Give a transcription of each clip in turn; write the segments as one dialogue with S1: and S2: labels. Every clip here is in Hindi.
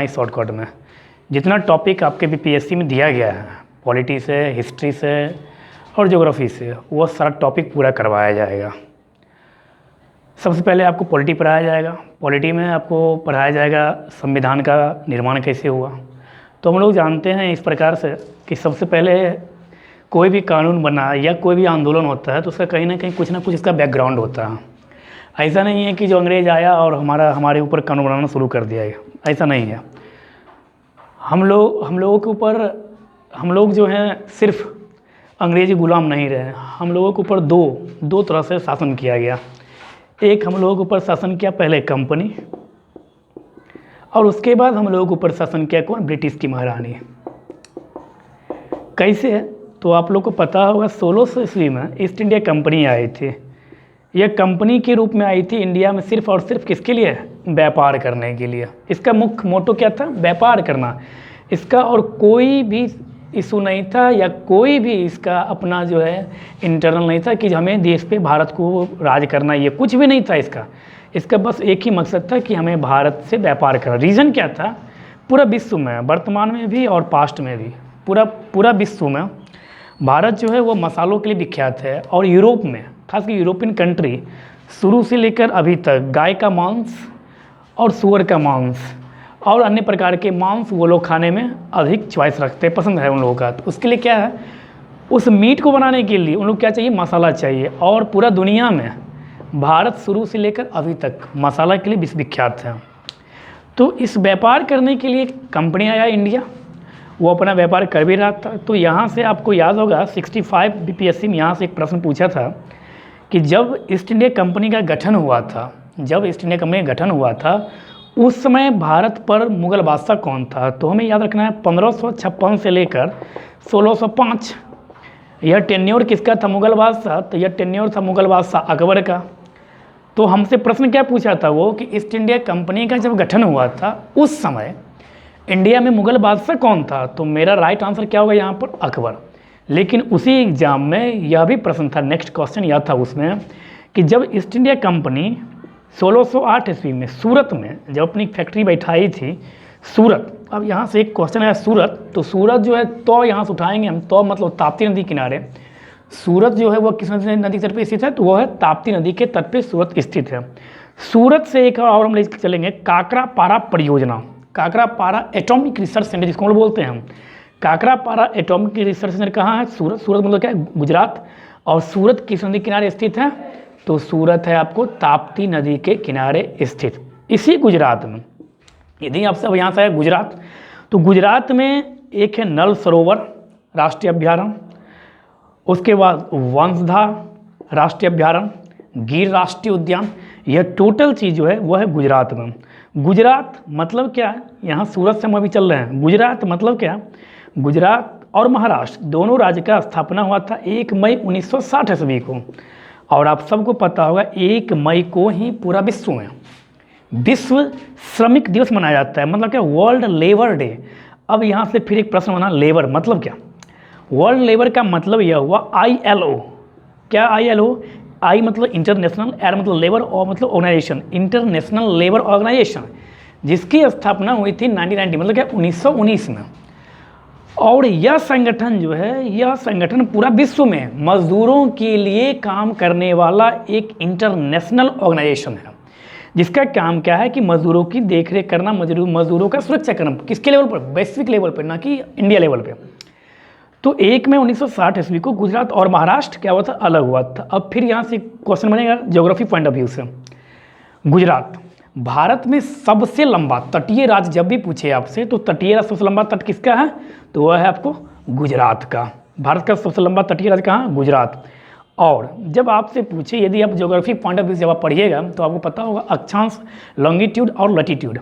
S1: इस शॉर्टकट में जितना टॉपिक आपके बीपीएससी में दिया गया है, पॉलिटी से, हिस्ट्री से और ज्योग्राफी से, वो सारा टॉपिक पूरा करवाया जाएगा। सबसे पहले आपको पॉलिटी पढ़ाया जाएगा। पॉलिटी में आपको पढ़ाया जाएगा संविधान का निर्माण कैसे हुआ। तो हम लोग जानते हैं इस प्रकार से कि सबसे पहले कोई भी कानून बना या कोई भी आंदोलन होता है तो उसका कहीं ना कहीं कुछ ना कुछ इसका बैकग्राउंड होता है। ऐसा नहीं है कि जो अंग्रेज़ आया और हमारे ऊपर कानून बनाना शुरू कर दिया है, ऐसा नहीं है। हम लोगों के ऊपर, हम लोग जो हैं सिर्फ अंग्रेज़ी गुलाम नहीं रहे। हम लोगों के ऊपर दो तरह से शासन किया गया। एक हम लोगों के ऊपर शासन किया पहले कंपनी, और उसके बाद हम लोगों के ऊपर शासन किया कौन? ब्रिटिश की महारानी। कैसे है तो आप लोग को पता होगा 1600 ईस्वी में ईस्ट इंडिया कंपनी आई थी। यह कंपनी के रूप में आई थी इंडिया में सिर्फ और सिर्फ किसके लिए? व्यापार करने के लिए। इसका मुख्य मोटो क्या था? व्यापार करना। इसका और कोई भी इशू नहीं था या कोई भी इसका अपना जो है इंटरनल नहीं था कि हमें देश पे भारत को राज करना, ये कुछ भी नहीं था इसका बस एक ही मकसद था कि हमें भारत से व्यापार करना। रीज़न क्या था? पूरा विश्व में, वर्तमान में भी और पास्ट में भी, पूरा विश्व में भारत जो है वो मसालों के लिए विख्यात है। और यूरोप में, खासकर यूरोपियन कंट्री, शुरू से लेकर अभी तक गाय का मांस और सूअर का मांस और अन्य प्रकार के मांस वो लोग खाने में अधिक चॉइस रखते हैं, पसंद है उन लोगों का। तो उसके लिए क्या है, उस मीट को बनाने के लिए उन लोग क्या चाहिए? मसाला चाहिए। और पूरा दुनिया में भारत शुरू से लेकर अभी तक मसाला के लिए विश्वविख्यात है। तो इस व्यापार करने के लिए कंपनी आया इंडिया, वो अपना व्यापार कर भी रहा था। तो यहाँ से आपको याद होगा 65 बीपीएससी में यहाँ से एक प्रश्न पूछा था कि जब ईस्ट इंडिया कंपनी का गठन हुआ था, उस समय भारत पर मुग़ल बादशाह कौन था? तो हमें याद रखना है 1556 से लेकर 1605। यह टेन्योर किसका था? मुग़ल बादशाह। तो यह टेन्योर था मुग़ल बादशाह अकबर का। तो हमसे प्रश्न क्या पूछा था वो कि ईस्ट इंडिया कंपनी का जब गठन हुआ था उस समय इंडिया में मुग़ल बादशाह कौन था? तो मेरा राइट आंसर क्या होगा यहाँ पर? अकबर। लेकिन उसी एग्ज़ाम में यह भी प्रश्न था, नेक्स्ट क्वेश्चन यह था उसमें कि जब ईस्ट इंडिया कंपनी 1608 ईस्वी में सूरत में जब अपनी फैक्ट्री बैठाई थी, सूरत, अब यहाँ से एक क्वेश्चन है सूरत, तो सूरत जो है तो यहाँ से उठाएंगे हम, तो मतलब ताप्ती नदी किनारे। सूरत जो है वो किस नदी के तट पे स्थित है? तो वह है ताप्ती नदी के तट पे सूरत स्थित है। सूरत से एक और हम लेकर चलेंगे काकरापारा परियोजना, काकरापारा एटॉमिक रिसर्च सेंटर जिसको हम बोलते हैं हम। काकरापारा एटॉमिक रिसर्च सेंटर कहाँ है? सूरत। सूरत मतलब क्या है? गुजरात। और सूरत किस नदी किनारे स्थित है? तो सूरत है आपको ताप्ती नदी के किनारे स्थित, इसी गुजरात में। यदि आपसे अब यहाँ से है गुजरात, तो गुजरात में एक है नल सरोवर राष्ट्रीय अभ्यारण्य, उसके बाद वंशधार राष्ट्रीय अभ्यारण्य, गिर राष्ट्रीय उद्यान। यह टोटल चीज़ जो है वह है गुजरात में। गुजरात मतलब क्या है? यहाँ सूरत से हम अभी चल रहे हैं। गुजरात मतलब क्या? गुजरात और महाराष्ट्र दोनों राज्य का स्थापना हुआ था 1 मई 1960 ईस्वी को। और आप सबको पता होगा 1 मई को ही पूरा विश्व में विश्व श्रमिक दिवस मनाया जाता है। मतलब क्या? World labour day. अब यहाँ से फिर एक प्रश्न बना, लेबर मतलब क्या? वर्ल्ड लेबर का मतलब यह हुआ ILO। क्या ILO? आई मतलब इंटरनेशनल, एल मतलब लेबर और मतलब ऑर्गेनाइजेशन, इंटरनेशनल लेबर ऑर्गेनाइजेशन, जिसकी स्थापना हुई थी 1990 मतलब क्या 1919 में। और यह संगठन जो है, यह संगठन पूरा विश्व में मजदूरों के लिए काम करने वाला एक इंटरनेशनल ऑर्गेनाइजेशन है, जिसका काम क्या है कि मजदूरों की देखरेख करना, मजदूरों का सुरक्षा करना। किसके लेवल पर? वैश्विक लेवल पर, ना कि इंडिया लेवल पर। तो 1 मई 1960 ईस्वी को गुजरात और महाराष्ट्र क्या हुआ था? अलग हुआ था। अब फिर यहाँ से क्वेश्चन बनेगा ज्योग्राफी पॉइंट ऑफ व्यू से। गुजरात भारत में सबसे लंबा तटीय राज्य जब भी पूछे आपसे, तो तटीय राज्य सबसे लंबा तट किसका है? तो वह है आपको गुजरात का। भारत का सबसे लंबा तटीय राज्य कहाँ? गुजरात। और जब आपसे पूछे, यदि आप ज्योग्राफी पॉइंट ऑफ व्यू से जब आप पढ़िएगा तो आपको पता होगा अक्षांश, लॉन्गिट्यूड और लैटिट्यूड,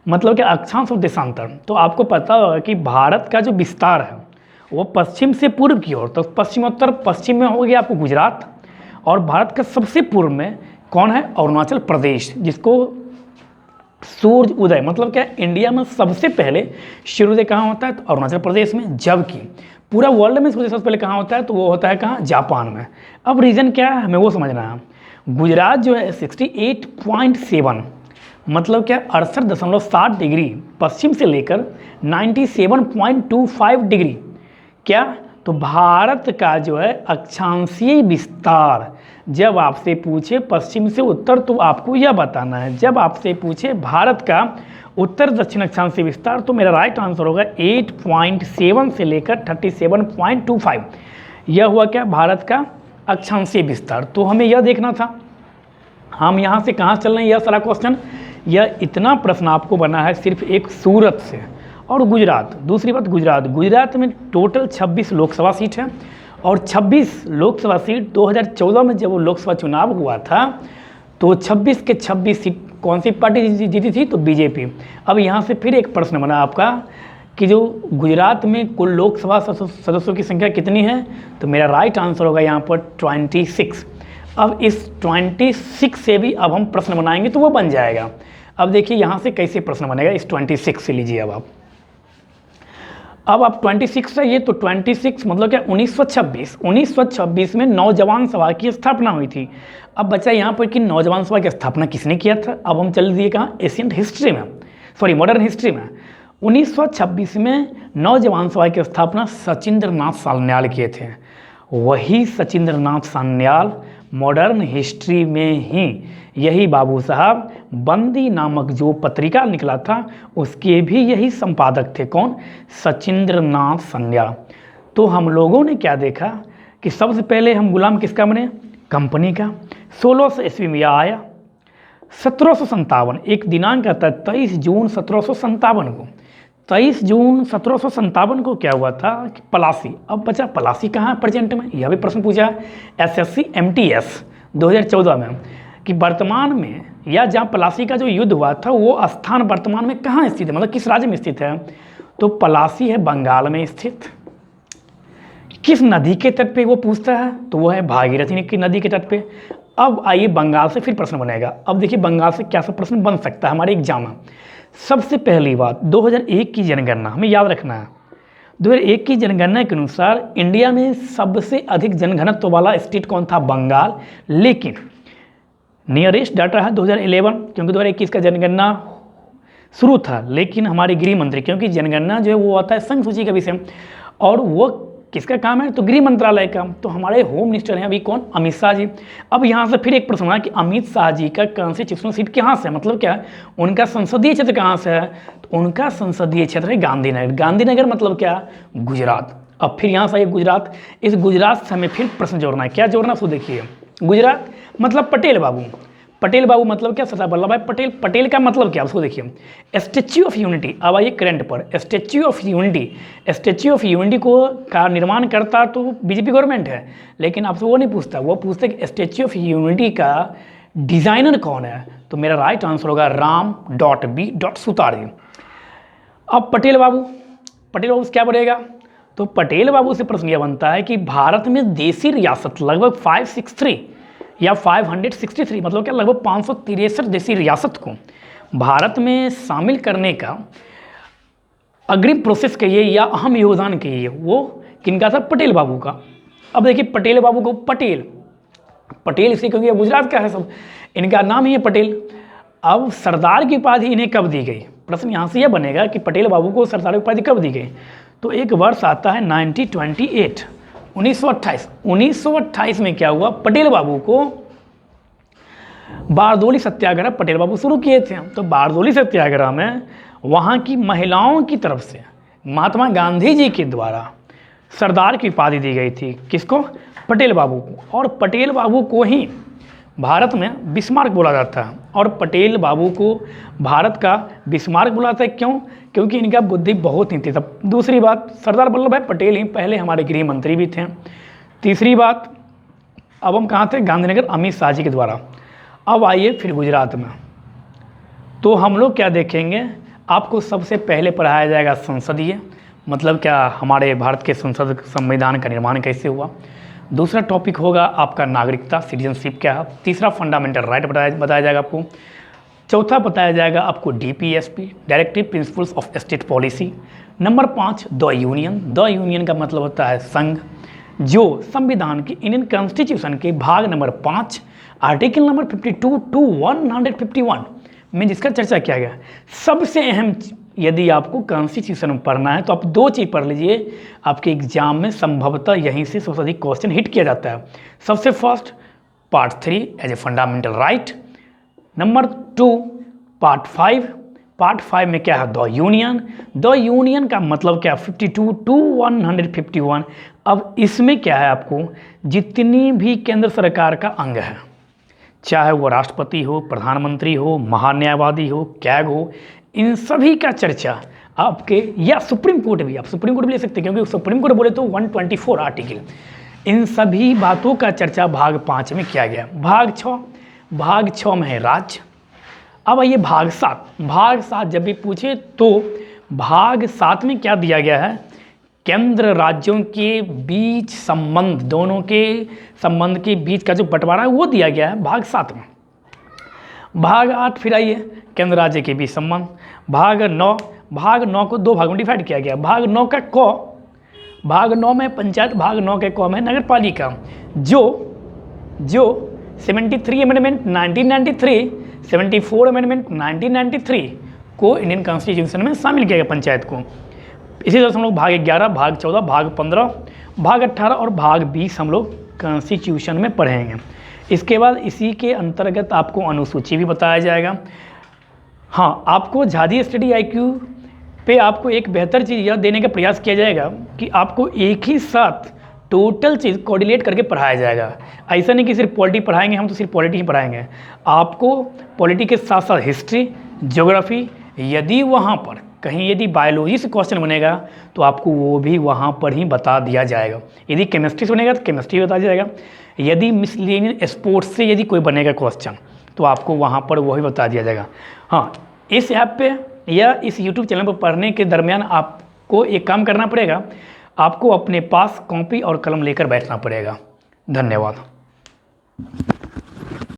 S1: मतलब क्या? अक्षांश और देशांतर। तो आपको पता होगा कि भारत का जो विस्तार है वो पश्चिम से पूर्व की ओर, तो पश्चिमोत्तर पश्चिम में हो गया आपको गुजरात। और भारत का सबसे पूर्व में कौन है? अरुणाचल प्रदेश, जिसको सूर्य उदय मतलब क्या? इंडिया में सबसे पहले सूर्योदय कहाँ होता है? तो अरुणाचल प्रदेश में। जबकि पूरा वर्ल्ड में सूर्योदय सबसे पहले कहाँ होता है? तो वो होता है कहाँ? जापान में। अब रीज़न क्या है हमें वो समझना है। गुजरात जो है 68.7 मतलब क्या 68.7 डिग्री पश्चिम से लेकर 97.25 डिग्री। क्या? तो भारत का जो है अक्षांशीय विस्तार, जब आपसे पूछे पश्चिम से उत्तर तो आपको यह बताना है, जब आपसे पूछे भारत का उत्तर दक्षिण अक्षांशीय विस्तार तो मेरा राइट आंसर होगा 8.7 से लेकर 37.25। यह हुआ क्या? भारत का अक्षांशीय विस्तार। तो हमें यह देखना था हम यहाँ से कहाँ चल रहे हैं, यह सारा क्वेश्चन। यह इतना प्रश्न आपको बना है सिर्फ एक सूरत से और गुजरात। दूसरी बात, गुजरात में टोटल 26 लोकसभा सीट है और 26 लोकसभा सीट 2014 में जब वो लोकसभा चुनाव हुआ था तो 26 के 26 सीट कौन सी पार्टी जीती थी? तो बीजेपी। अब यहाँ से फिर एक प्रश्न बना आपका कि जो गुजरात में कुल लोकसभा सदस्यों की संख्या कितनी है? तो मेरा राइट आंसर होगा यहाँ पर 26। अब इस 26 से भी अब हम प्रश्न बनाएंगे तो वो बन जाएगा। अब देखिए यहाँ से कैसे प्रश्न बनेगा, इस 26 से लीजिए अब आप 26 से ये तो 26 मतलब क्या 1926 में नौजवान सभा की स्थापना हुई थी। अब बचा यहाँ पर कि नौजवान सभा की स्थापना किसने किया था। अब हम चल दिए कहाँ, एशियन हिस्ट्री में, सॉरी मॉडर्न हिस्ट्री में। 1926 में नौजवान सभा की स्थापना सचिंद्र नाथ सान्याल किए थे। वही सचिंद्र नाथ सान्याल मॉडर्न हिस्ट्री में ही यही बाबू साहब बंदी नामक जो पत्रिका निकला था उसके भी यही संपादक थे। कौन? सचिंद्र नाथ सान्याल। तो हम लोगों ने क्या देखा कि सबसे पहले हम गुलाम किसका बने? कंपनी का। 1600 ईस्वी में यह आया। 1757 एक दिनांक आता है 23 जून 1757 को। 23 जून 1757 को क्या हुआ था कि पलासी। अब बचा पलासी कहाँ है प्रेजेंट में, यह भी प्रश्न पूछा है SSC MTS 2014 में कि वर्तमान में या जहाँ पलासी का जो युद्ध हुआ था वो स्थान वर्तमान में कहाँ स्थित है, मतलब किस राज्य में स्थित है। तो पलासी है बंगाल में स्थित। किस नदी के तट पे वो पूछता है तो वो है भागीरथी की नदी के तट पे। अब आइए बंगाल से फिर प्रश्न बनेगा। अब देखिए बंगाल से क्या सब प्रश्न बन सकता है हमारे एग्जाम में। सबसे पहली बात 2001 की जनगणना हमें याद रखना है। 2001 की जनगणना के अनुसार इंडिया में सबसे अधिक जनघनत्व वाला स्टेट कौन था? बंगाल। लेकिन नियरेस्ट डाटा है 2011 क्योंकि 2021 का जनगणना शुरू था। लेकिन हमारे गृह मंत्री, क्योंकि जनगणना जो है वो आता है संघ सूची का विषय और वो किसका काम है? तो गृह मंत्रालय का। तो हमारे होम मिनिस्टर हैं अभी कौन? अमित शाह जी। अब यहाँ से फिर एक प्रश्न है कि अमित शाह जी का कॉन्स्टिट्यूशनल सीट कहाँ से है, मतलब क्या उनका संसदीय क्षेत्र कहाँ से है? तो उनका संसदीय क्षेत्र है गांधीनगर। गांधीनगर मतलब क्या? गुजरात। अब फिर यहाँ से गुजरात, इस गुजरात से हमें फिर प्रश्न जोड़ना है। क्या जोड़ना? सो देखिए गुजरात मतलब पटेल बाबू। पटेल बाबू मतलब क्या? सरदार वल्लभ भाई पटेल। पटेल का मतलब क्या उसको देखिए। Statue of unity. अब आइए करंट पर। स्टैच्यू ऑफ यूनिटी को का निर्माण करता तो बीजेपी गवर्नमेंट है, लेकिन आपसे वो नहीं पूछता। वो पूछते कि स्टैच्यू ऑफ यूनिटी का डिज़ाइनर कौन है। तो मेरा राइट आंसर होगा राम.B. सुतार। अब पटेल बाबू से क्या बढ़ेगा? तो पटेल बाबू से प्रश्न यह बनता है कि भारत में देसी रियासत लगभग 563 या 563 मतलब क्या लगभग 563 देसी रियासत को भारत में शामिल करने का अग्रिम प्रोसेस कहिए या अहम योगदान कहिए वो किनका था? पटेल बाबू का। अब देखिए पटेल बाबू को पटेल इसलिए क्योंकि गुजरात का है सब, इनका नाम ही है पटेल। अब सरदार की उपाधि इन्हें कब दी गई? प्रश्न यहाँ से यह बनेगा कि पटेल बाबू को सरदार की उपाधि कब दी गई। तो एक वर्ष आता है 1928 में क्या हुआ? पटेल बाबू को बारदोली सत्याग्रह पटेल बाबू शुरू किए थे। तो बारदोली सत्याग्रह में वहाँ की महिलाओं की तरफ से महात्मा गांधी जी के द्वारा सरदार की उपाधि दी गई थी। किसको? पटेल बाबू को। और पटेल बाबू को ही भारत में बिस्मार्क बोला जाता है। और पटेल बाबू को भारत का बिस्मार्क बोला जाता है। क्यों? क्योंकि इनका बुद्धि बहुत ही थी। तब दूसरी बात, सरदार वल्लभ भाई पटेल ही पहले हमारे गृह मंत्री भी थे। तीसरी बात, अब हम कहाँ थे? गांधीनगर, अमित शाह जी के द्वारा। अब आइए फिर गुजरात में। तो हम लोग क्या देखेंगे? आपको सबसे पहले पढ़ाया जाएगा संसदीय, मतलब क्या हमारे भारत के संसद संविधान का निर्माण कैसे हुआ। दूसरा टॉपिक होगा आपका नागरिकता, सिटीजनशिप क्या है। तीसरा फंडामेंटल राइट बताया जाएगा आपको। चौथा बताया जाएगा आपको DPSP, directive principles of state policy. Number 5 the union का मतलब होता है संघ, जो संविधान के इंडियन कॉन्स्टिट्यूशन के भाग नंबर 5 आर्टिकल नंबर 52 to 151 में जिसका चर्चा किया गया। सबसे अहम यदि आपको कॉन्स्टिट्यूशन पढ़ना है तो आप दो चीज़ पढ़ लीजिए, आपके एग्जाम में संभवतः यहीं से सबसे अधिक क्वेश्चन हिट किया जाता है। सबसे first part 3 as a fundamental right, number 2 part 5 में क्या है, द यूनियन का मतलब क्या, 52 to 151। अब इसमें क्या है, आपको जितनी भी केंद्र सरकार का अंग है, चाहे वो राष्ट्रपति हो, प्रधानमंत्री हो, महान्यायवादी हो, कैग हो, इन सभी का चर्चा आपके, या सुप्रीम कोर्ट भी, आप सुप्रीम कोर्ट भी ले सकते हैं क्योंकि सुप्रीम कोर्ट बोले तो 124 आर्टिकल, इन सभी बातों का चर्चा भाग 5 में किया गया। भाग 6 में है राज्य। अब आइए भाग 7 जब भी पूछे तो भाग 7 में क्या दिया गया है, केंद्र राज्यों के बीच संबंध, दोनों के संबंध के बीच का जो बंटवारा है वो दिया गया है भाग 7 में। भाग 8 फिर आइए केंद्र राज्य के बीच संबंध। भाग 9 को दो भागों में डिवाइड किया गया। भाग 9 में पंचायत, भाग 9 के क में नगर पालिका, जो 73 अमेंडमेंट 1993, 74 अमेंडमेंट 1993 को इंडियन कॉन्स्टिट्यूशन में शामिल किया गया पंचायत को। इसी तरह से हम लोग भाग 11, भाग 14, भाग 15, भाग 18 और भाग 20 हम लोग कॉन्स्टिट्यूशन में पढ़ेंगे। इसके बाद इसी के अंतर्गत आपको अनुसूची भी बताया जाएगा। हाँ, आपको झाजी स्टडी IQ पे आपको एक बेहतर चीज़ यह देने का प्रयास किया जाएगा कि आपको एक ही साथ टोटल चीज़ कोऑर्डिनेट करके पढ़ाया जाएगा। ऐसा नहीं कि सिर्फ पॉलिटी पढ़ाएंगे हम तो सिर्फ पॉलिटी ही पढ़ाएंगे, आपको पॉलिटी के साथ साथ हिस्ट्री, ज्योग्राफी, यदि वहाँ पर कहीं यदि बायोलॉजी से क्वेश्चन बनेगा तो आपको वो भी वहाँ पर ही बता दिया जाएगा। यदि केमिस्ट्री से बनेगा तो केमिस्ट्री बता दिया जाएगा। यदि मिसलेनियस स्पोर्ट्स से यदि कोई बनेगा क्वेश्चन तो आपको वहाँ पर वही बता दिया जाएगा। हाँ, इस ऐप पे या इस YouTube चैनल पर पढ़ने के दरमियान आपको एक काम करना पड़ेगा, आपको अपने पास कॉपी और कलम लेकर बैठना पड़ेगा। धन्यवाद।